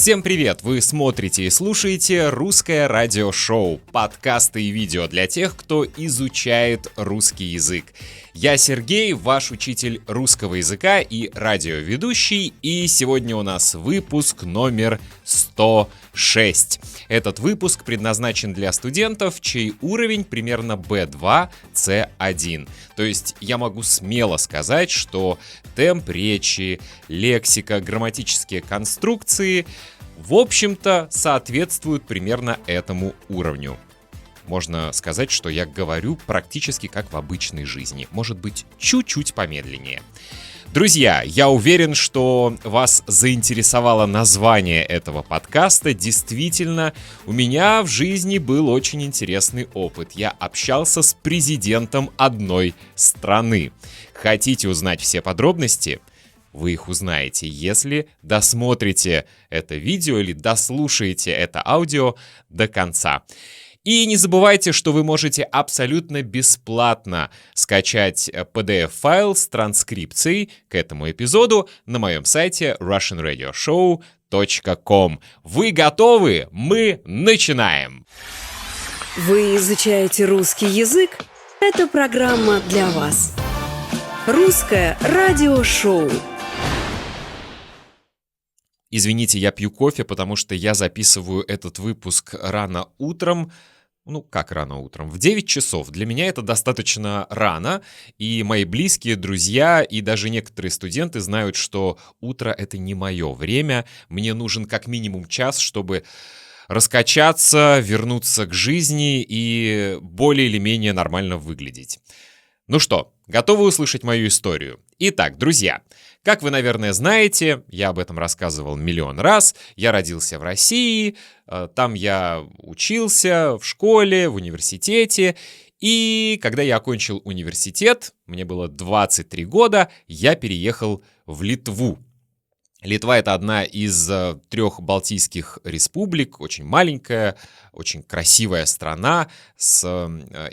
Всем привет! Вы смотрите и слушаете «Русское радиошоу», подкасты и видео для тех, кто изучает русский язык. Я Сергей, ваш учитель русского языка и радиоведущий, и сегодня у нас выпуск номер 106. Этот выпуск предназначен для студентов, чей уровень примерно B2, C1. То есть я могу смело сказать, что темп речи, лексика, грамматические конструкции, в общем-то, соответствуют примерно этому уровню. Можно сказать, что я говорю практически как в обычной жизни, может быть, чуть-чуть помедленнее. Друзья, я уверен, что вас заинтересовало название этого подкаста. Действительно, у меня в жизни был очень интересный опыт. Я общался с президентом одной страны. Хотите узнать все подробности? Вы их узнаете, если досмотрите это видео или дослушаете это аудио до конца. И не забывайте, что вы можете абсолютно бесплатно скачать PDF-файл с транскрипцией к этому эпизоду на моем сайте russianradioshow.com. Вы готовы? Мы начинаем! Вы изучаете русский язык? Это программа для вас. Русское радиошоу. Извините, я пью кофе, потому что я записываю этот выпуск рано утром. Ну, как рано утром? В 9 часов. Для меня это достаточно рано, и мои близкие, друзья и даже некоторые студенты знают, что утро — это не мое время. Мне нужен как минимум час, чтобы раскачаться, вернуться к жизни и более или менее нормально выглядеть. Ну что, готовы услышать мою историю? Итак, друзья, как вы, наверное, знаете, я об этом рассказывал миллион раз, я родился в России, там я учился в школе, в университете, и когда я окончил университет, мне было 23 года, я переехал в Литву. Литва — это одна из 3 балтийских республик, очень маленькая, очень красивая страна с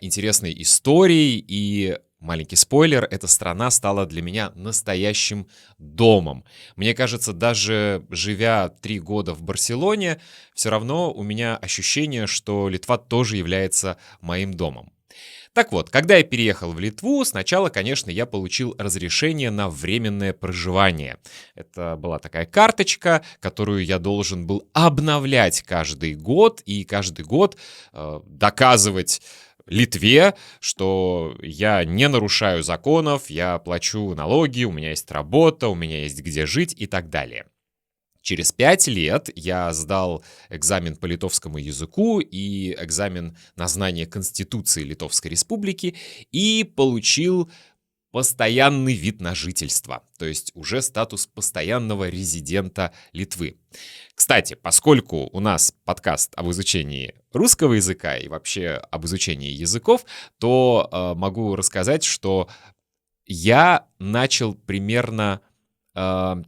интересной историей, и маленький спойлер, эта страна стала для меня настоящим домом. Мне кажется, даже живя 3 года в Барселоне, все равно у меня ощущение, что Литва тоже является моим домом. Так вот, когда я переехал в Литву, сначала, конечно, я получил разрешение на временное проживание. Это была такая карточка, которую я должен был обновлять каждый год, и каждый год доказывать Литве, что я не нарушаю законов, я плачу налоги, у меня есть работа, у меня есть где жить и так далее. Через 5 лет я сдал экзамен по литовскому языку и экзамен на знание Конституции Литовской Республики и получил постоянный вид на жительство, то есть уже статус постоянного резидента Литвы. Кстати, поскольку у нас подкаст об изучении русского языка и вообще об изучении языков, то могу рассказать, что я начал примерно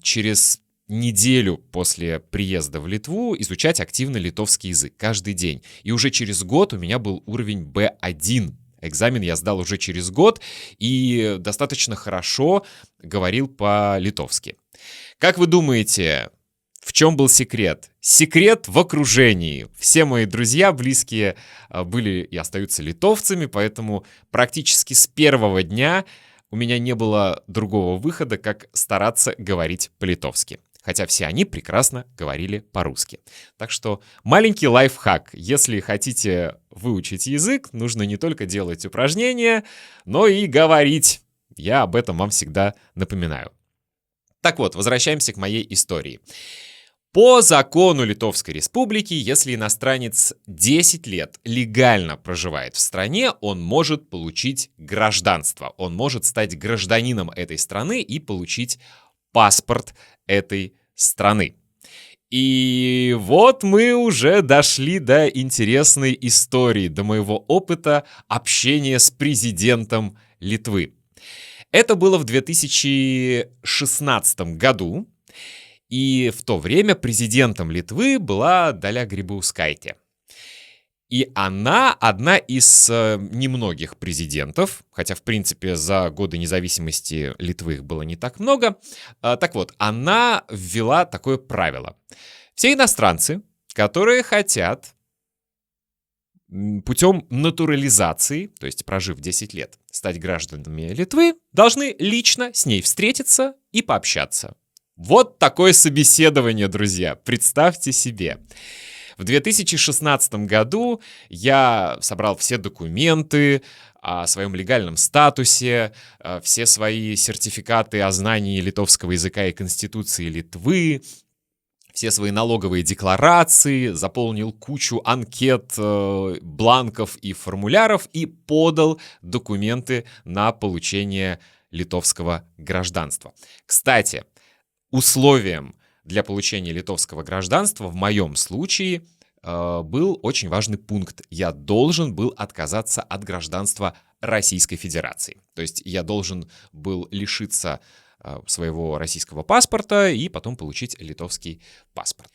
через неделю после приезда в Литву изучать активно литовский язык каждый день. И уже через год у меня был уровень B1. Экзамен я сдал уже через год и достаточно хорошо говорил по-литовски. Как вы думаете, в чем был секрет? Секрет в окружении. Все мои друзья близкие были и остаются литовцами, поэтому практически с первого дня у меня не было другого выхода, как стараться говорить по-литовски. Хотя все они прекрасно говорили по-русски. Так что маленький лайфхак. Если хотите выучить язык, нужно не только делать упражнения, но и говорить. Я об этом вам всегда напоминаю. Так вот, возвращаемся к моей истории. По закону Литовской Республики, если иностранец 10 лет легально проживает в стране, он может получить гражданство. Он может стать гражданином этой страны и получить паспорт этой страны. И вот мы уже дошли до интересной истории, до моего опыта общения с президентом Литвы. Это было в 2016 году, и в то время президентом Литвы была Даля Грибаускайте. И она одна из немногих президентов, хотя, в принципе, за годы независимости Литвы их было не так много. Так вот, она ввела такое правило. Все иностранцы, которые хотят путем натурализации, то есть прожив 10 лет, стать гражданами Литвы, должны лично с ней встретиться и пообщаться. Вот такое собеседование, друзья, представьте себе. В 2016 году я собрал все документы о своем легальном статусе, все свои сертификаты о знании литовского языка и Конституции Литвы, все свои налоговые декларации, заполнил кучу анкет, бланков и формуляров и подал документы на получение литовского гражданства. Кстати, условием для получения литовского гражданства в моем случае был очень важный пункт. Я должен был отказаться от гражданства Российской Федерации. То есть я должен был лишиться своего российского паспорта и потом получить литовский паспорт.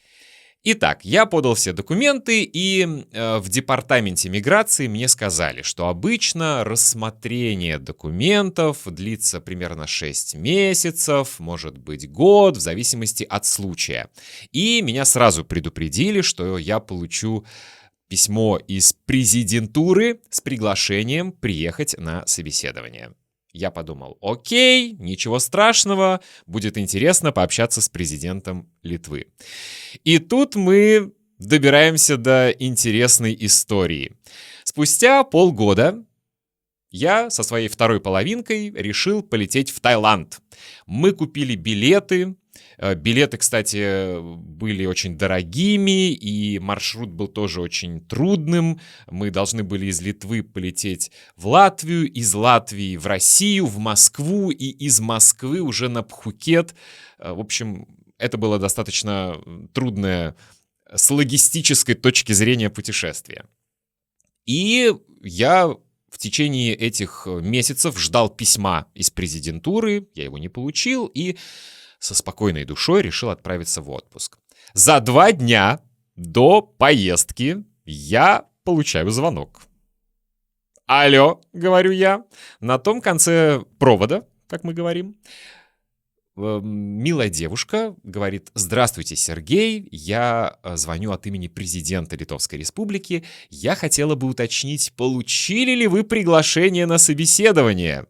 Итак, я подал все документы, и в департаменте миграции мне сказали, что обычно рассмотрение документов длится примерно 6 месяцев, может быть год, в зависимости от случая. И меня сразу предупредили, что я получу письмо из президентуры с приглашением приехать на собеседование. Я подумал, окей, ничего страшного, будет интересно пообщаться с президентом Литвы. И тут мы добираемся до интересной истории. Спустя полгода я со своей второй половинкой решил полететь в Таиланд. Мы купили билеты. Билеты, кстати, были очень дорогими, и маршрут был тоже очень трудным. Мы должны были из Литвы полететь в Латвию, из Латвии в Россию, в Москву, и из Москвы уже на Пхукет. В общем, это было достаточно трудное с логистической точки зрения путешествие. И я в течение этих месяцев ждал письма из президентуры, я его не получил, и со спокойной душой решил отправиться в отпуск. За 2 дня до поездки я получаю звонок. «Алло», — говорю я, на том конце провода, как мы говорим. Милая девушка говорит: «Здравствуйте, Сергей, я звоню от имени президента Литовской Республики. Я хотела бы уточнить, получили ли вы приглашение на собеседование?»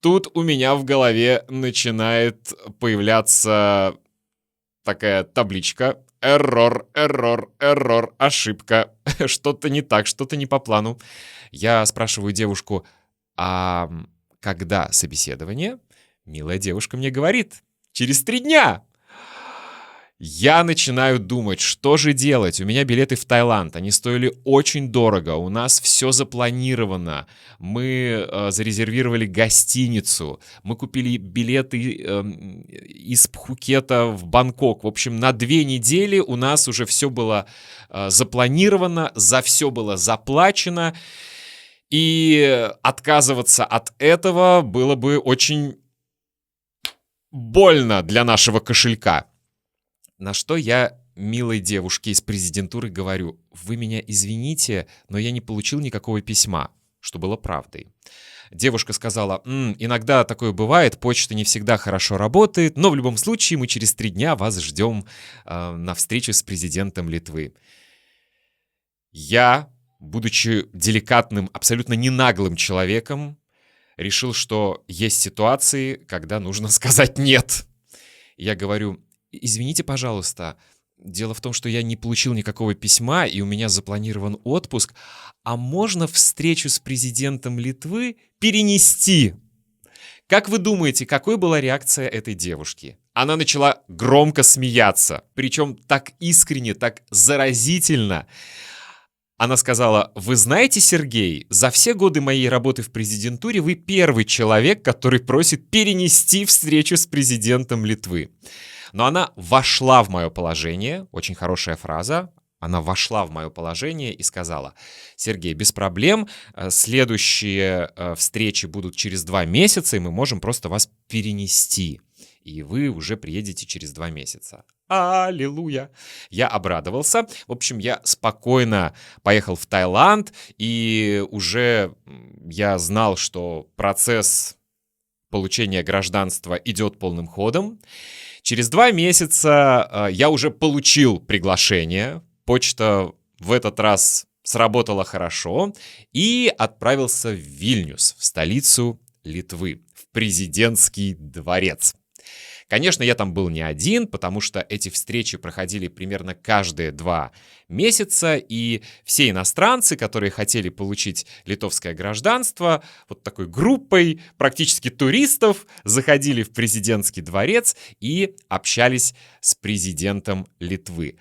Тут у меня в голове начинает появляться такая табличка: «Эррор, эррор, эррор, ошибка, что-то не так, что-то не по плану». Я спрашиваю девушку: «А когда собеседование?» Милая девушка мне говорит: «Через 3 дня». Я начинаю думать, что же делать. У меня билеты в Таиланд, они стоили очень дорого, у нас все запланировано. Мы зарезервировали гостиницу, мы купили билеты из Пхукета в Бангкок. В общем, на 2 недели у нас уже все было запланировано, за все было заплачено. И отказываться от этого было бы очень больно для нашего кошелька. На что я милой девушке из президентуры говорю: «Вы меня извините, но я не получил никакого письма», что было правдой. Девушка сказала: «Иногда такое бывает, почта не всегда хорошо работает, но в любом случае мы через 3 дня вас ждем на встречу с президентом Литвы». Я, будучи деликатным, абсолютно не наглым человеком, решил, что есть ситуации, когда нужно сказать «нет». Я говорю: «Извините, пожалуйста, дело в том, что я не получил никакого письма, и у меня запланирован отпуск. А можно встречу с президентом Литвы перенести?» Как вы думаете, какой была реакция этой девушки? Она начала громко смеяться, причем так искренне, так заразительно. Она сказала: «Вы знаете, Сергей, за все годы моей работы в президентуре вы первый человек, который просит перенести встречу с президентом Литвы». Но она вошла в мое положение, очень хорошая фраза, она вошла в мое положение и сказала: «Сергей, без проблем, следующие встречи будут через 2 месяца, и мы можем просто вас перенести, и вы уже приедете через 2 месяца». Аллилуйя! Я обрадовался. В общем, я спокойно поехал в Таиланд, и уже я знал, что процесс получения гражданства идет полным ходом. Через 2 месяца я уже получил приглашение. Почта в этот раз сработала хорошо. И отправился в Вильнюс, в столицу Литвы, в президентский дворец. Конечно, я там был не один, потому что эти встречи проходили примерно каждые 2 месяца, и все иностранцы, которые хотели получить литовское гражданство, вот такой группой практически туристов заходили в президентский дворец и общались с президентом Литвы.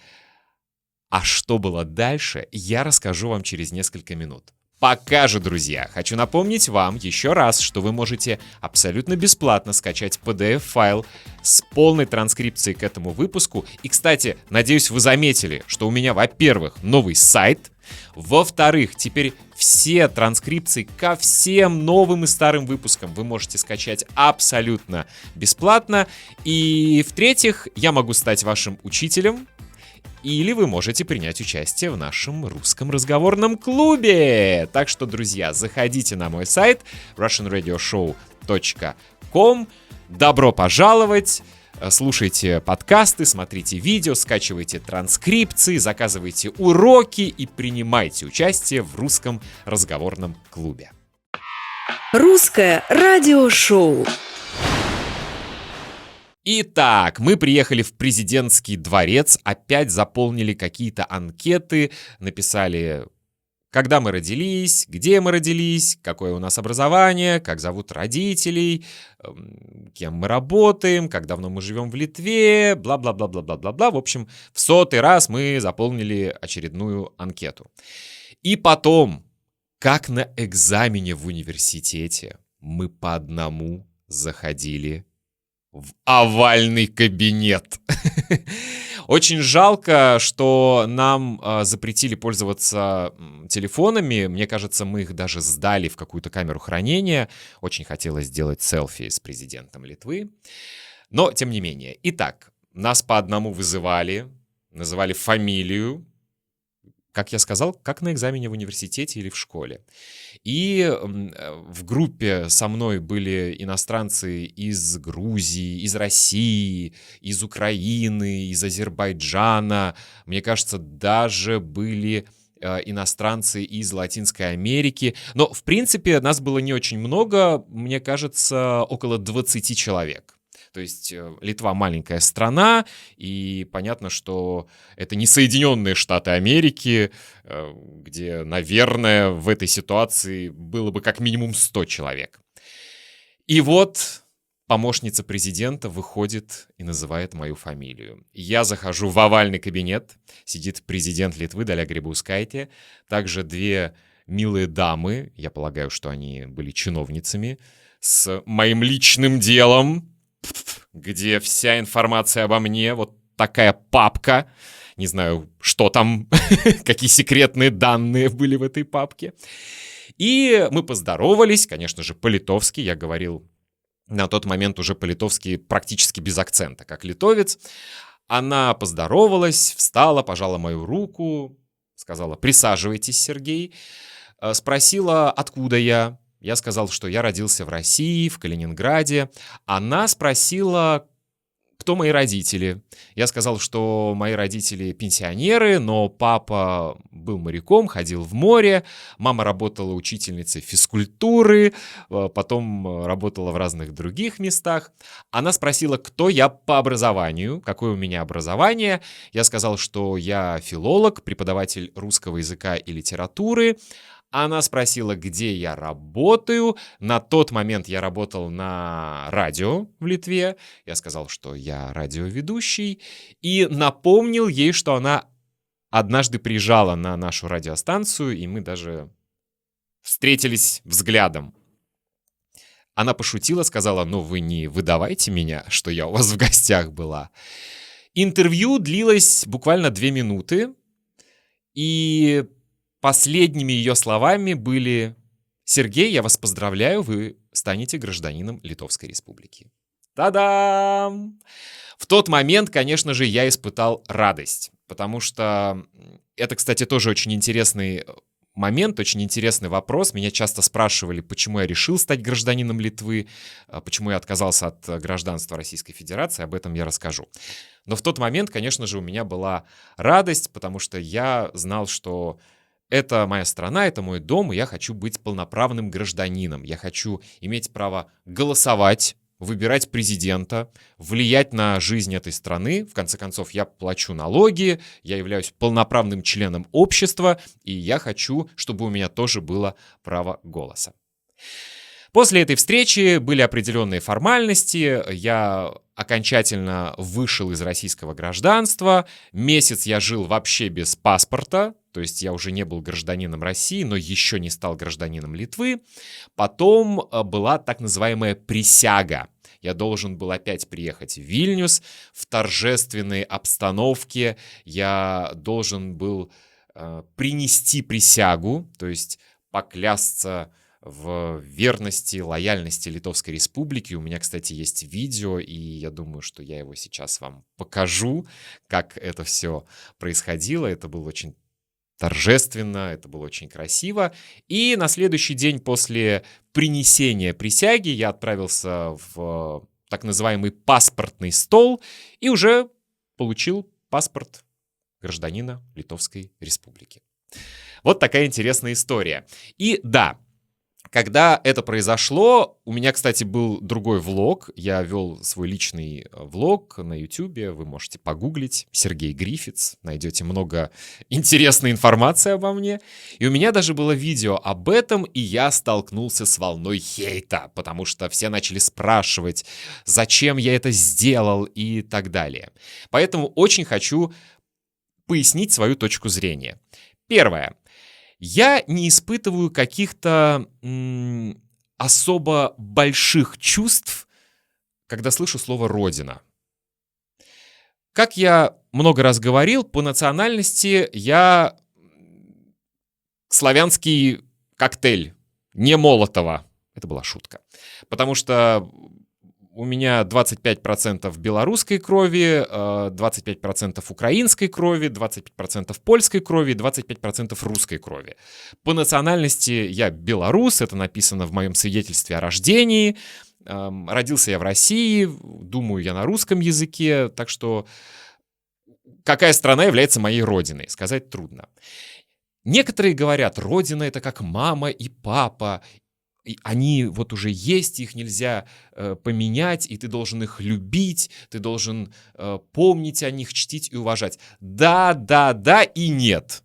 А что было дальше, я расскажу вам через несколько минут. Пока же, друзья, хочу напомнить вам еще раз, что вы можете абсолютно бесплатно скачать PDF-файл с полной транскрипцией к этому выпуску. И, кстати, надеюсь, вы заметили, что у меня, во-первых, новый сайт, во-вторых, теперь все транскрипции ко всем новым и старым выпускам вы можете скачать абсолютно бесплатно. И, в-третьих, я могу стать вашим учителем, или вы можете принять участие в нашем русском разговорном клубе. Так что, друзья, заходите на мой сайт russianradioshow.com. Добро пожаловать! Слушайте подкасты, смотрите видео, скачивайте транскрипции, заказывайте уроки и принимайте участие в русском разговорном клубе. Русское радиошоу. Итак, мы приехали в президентский дворец, опять заполнили какие-то анкеты, написали, когда мы родились, где мы родились, какое у нас образование, как зовут родителей, кем мы работаем, как давно мы живем в Литве, бла-бла-бла-бла-бла-бла-бла. В общем, в 100-й раз мы заполнили очередную анкету. И потом, как на экзамене в университете, мы по одному заходили в овальный кабинет. Очень жалко, что нам запретили пользоваться телефонами. Мне кажется, мы их даже сдали в какую-то камеру хранения. Очень хотелось сделать селфи с президентом Литвы. Но, тем не менее. Итак, нас по одному вызывали, называли фамилию. Как я сказал, как на экзамене в университете или в школе. И в группе со мной были иностранцы из Грузии, из России, из Украины, из Азербайджана. Мне кажется, даже были иностранцы из Латинской Америки. Но, в принципе, нас было не очень много, мне кажется, около 20 человек. То есть Литва маленькая страна, и понятно, что это не Соединенные Штаты Америки, где, наверное, в этой ситуации было бы как минимум 100 человек. И вот помощница президента выходит и называет мою фамилию. Я захожу в овальный кабинет, сидит президент Литвы Даля Грибаускайте, также 2 милые дамы, я полагаю, что они были чиновницами, с моим личным делом, где вся информация обо мне, вот такая папка, не знаю, что там, какие секретные данные были в этой папке. И мы поздоровались, конечно же, по-литовски, я говорил на тот момент уже по-литовски практически без акцента, как литовец. Она поздоровалась, встала, пожала мою руку, сказала: «Присаживайтесь, Сергей», спросила, откуда я. Я сказал, что я родился в России, в Калининграде. Она спросила, кто мои родители. Я сказал, что мои родители пенсионеры, но папа был моряком, ходил в море. Мама работала учительницей физкультуры, потом работала в разных других местах. Она спросила, кто я по образованию, какое у меня образование. Я сказал, что я филолог, преподаватель русского языка и литературы. Она спросила, где я работаю. На тот момент я работал на радио в Литве. Я сказал, что я радиоведущий. И напомнил ей, что она однажды приезжала на нашу радиостанцию, и мы даже встретились взглядом. Она пошутила, сказала: «Ну вы не выдавайте меня, что я у вас в гостях была». Интервью длилось буквально 2 минуты. И последними ее словами были: «Сергей, я вас поздравляю, вы станете гражданином Литовской Республики». Та-дам! В тот момент, конечно же, я испытал радость, потому что это, кстати, тоже очень интересный момент, очень интересный вопрос. Меня часто спрашивали, почему я решил стать гражданином Литвы, почему я отказался от гражданства Российской Федерации. Об этом я расскажу. Но в тот момент, конечно же, у меня была радость, потому что я знал, что это моя страна, это мой дом, и я хочу быть полноправным гражданином. Я хочу иметь право голосовать, выбирать президента, влиять на жизнь этой страны. В конце концов, я плачу налоги, я являюсь полноправным членом общества, и я хочу, чтобы у меня тоже было право голоса. После этой встречи были определенные формальности, я окончательно вышел из российского гражданства, месяц я жил вообще без паспорта, то есть я уже не был гражданином России, но еще не стал гражданином Литвы. Потом была так называемая присяга. Я должен был опять приехать в Вильнюс в торжественной обстановке, я должен был принести присягу, то есть поклясться в верности, лояльности Литовской Республике. У меня, кстати, есть видео, и я думаю, что я его сейчас вам покажу, как это все происходило. Это было очень торжественно, это было очень красиво. И на следующий день после принесения присяги я отправился в так называемый паспортный стол и уже получил паспорт гражданина Литовской Республики. Вот такая интересная история. И да, когда это произошло, у меня, кстати, был другой влог. Я вел свой личный влог на YouTube. Вы можете погуглить Сергей Гриффитс. Найдете много интересной информации обо мне. И у меня даже было видео об этом, и я столкнулся с волной хейта, потому что все начали спрашивать, зачем я это сделал и так далее. Поэтому очень хочу пояснить свою точку зрения. Первое. Я не испытываю каких-то особо больших чувств, когда слышу слово «родина». Как я много раз говорил, по национальности я славянский коктейль, не Молотова. Это была шутка. Потому что у меня 25% белорусской крови, 25% украинской крови, 25% польской крови, 25% русской крови. По национальности я белорус, это написано в моем свидетельстве о рождении. Родился я в России, думаю я на русском языке, так что какая страна является моей родиной, сказать трудно. Некоторые говорят, родина — это как мама и папа. Они вот уже есть, их нельзя поменять, и ты должен их любить, ты должен помнить о них, чтить и уважать. Да, да, да и нет.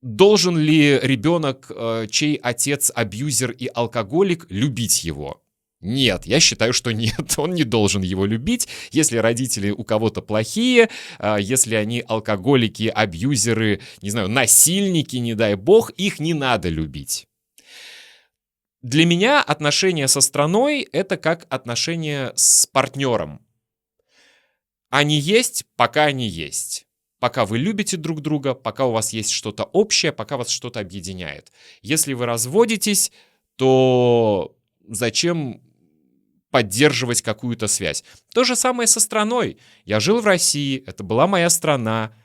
Должен ли ребенок, чей отец абьюзер и алкоголик, любить его? Нет, я считаю, что нет, он не должен его любить. Если родители у кого-то плохие, если они алкоголики, абьюзеры, не знаю, насильники, не дай бог, их не надо любить. Для меня отношения со страной — это как отношения с партнером. Они есть, пока они есть. Пока вы любите друг друга, пока у вас есть что-то общее, пока вас что-то объединяет. Если вы разводитесь, то зачем поддерживать какую-то связь? То же самое со страной. Я жил в России, это была моя страна,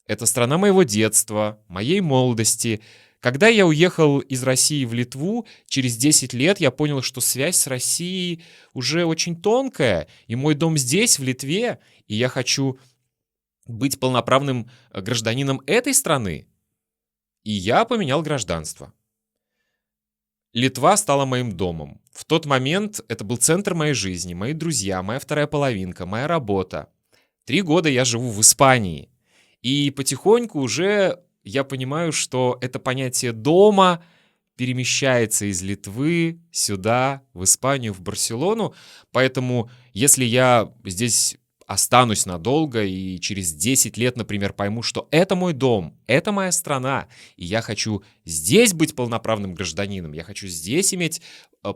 это страна моего детства, моей молодости. Когда я уехал из России в Литву, через 10 лет я понял, что связь с Россией уже очень тонкая, и мой дом здесь, в Литве, и я хочу быть полноправным гражданином этой страны. И я поменял гражданство. Литва стала моим домом. В тот момент это был центр моей жизни, мои друзья, моя вторая половинка, моя работа. 3 года я живу в Испании, и потихоньку уже я понимаю, что это понятие дома перемещается из Литвы сюда, в Испанию, в Барселону. Поэтому, если я здесь останусь надолго и через 10 лет, например, пойму, что это мой дом, это моя страна, и я хочу здесь быть полноправным гражданином, я хочу здесь иметь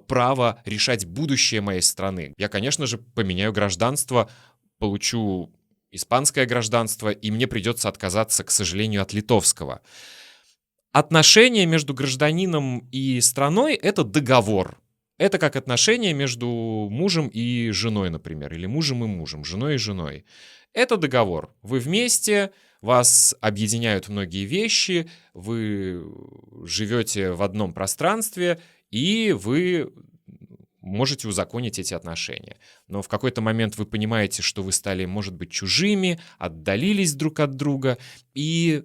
право решать будущее моей страны, я, конечно же, поменяю гражданство, получу испанское гражданство, и мне придется отказаться, к сожалению, от литовского. Отношения между гражданином и страной — это договор. Это как отношения между мужем и женой, например, или мужем и мужем, женой и женой. Это договор. Вы вместе, вас объединяют многие вещи, вы живете в одном пространстве, и вы можете узаконить эти отношения. Но в какой-то момент вы понимаете, что вы стали, может быть, чужими, отдалились друг от друга, и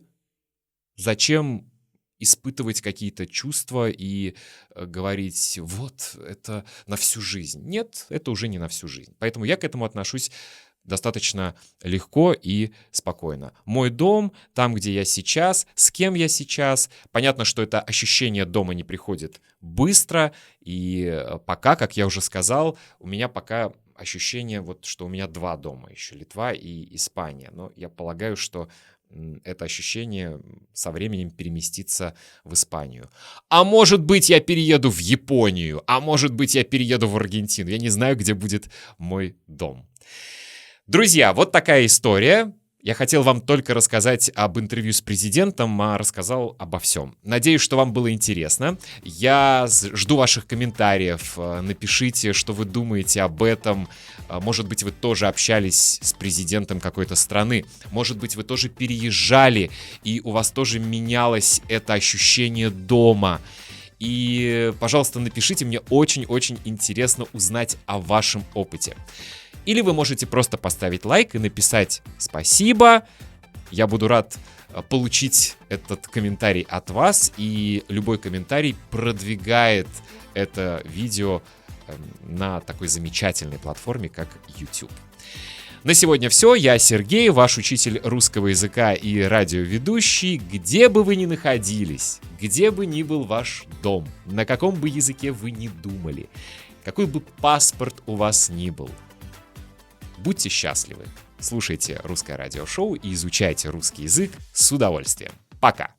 зачем испытывать какие-то чувства и говорить, вот, это на всю жизнь. Нет, это уже не на всю жизнь. Поэтому я к этому отношусь достаточно легко и спокойно. Мой дом, там, где я сейчас, с кем я сейчас. Понятно, что это ощущение дома не приходит быстро, и пока, как я уже сказал, у меня пока ощущение, вот, что у меня 2 дома еще, Литва и Испания. Но я полагаю, что это ощущение со временем переместится в Испанию. А может быть, я перееду в Японию, а может быть, я перееду в Аргентину. Я не знаю, где будет мой дом. Друзья, вот такая история. Я хотел вам только рассказать об интервью с президентом, а рассказал обо всем. Надеюсь, что вам было интересно. Я жду ваших комментариев. Напишите, что вы думаете об этом. Может быть, вы тоже общались с президентом какой-то страны. Может быть, вы тоже переезжали, и у вас тоже менялось это ощущение дома. И, пожалуйста, напишите, мне очень-очень интересно узнать о вашем опыте. Или вы можете просто поставить лайк и написать «спасибо». Я буду рад получить этот комментарий от вас, и любой комментарий продвигает это видео на такой замечательной платформе, как YouTube. На сегодня все. Я Сергей, ваш учитель русского языка и радиоведущий. Где бы вы ни находились, где бы ни был ваш дом, на каком бы языке вы ни думали, какой бы паспорт у вас ни был, будьте счастливы, слушайте русское радиошоу и изучайте русский язык с удовольствием. Пока!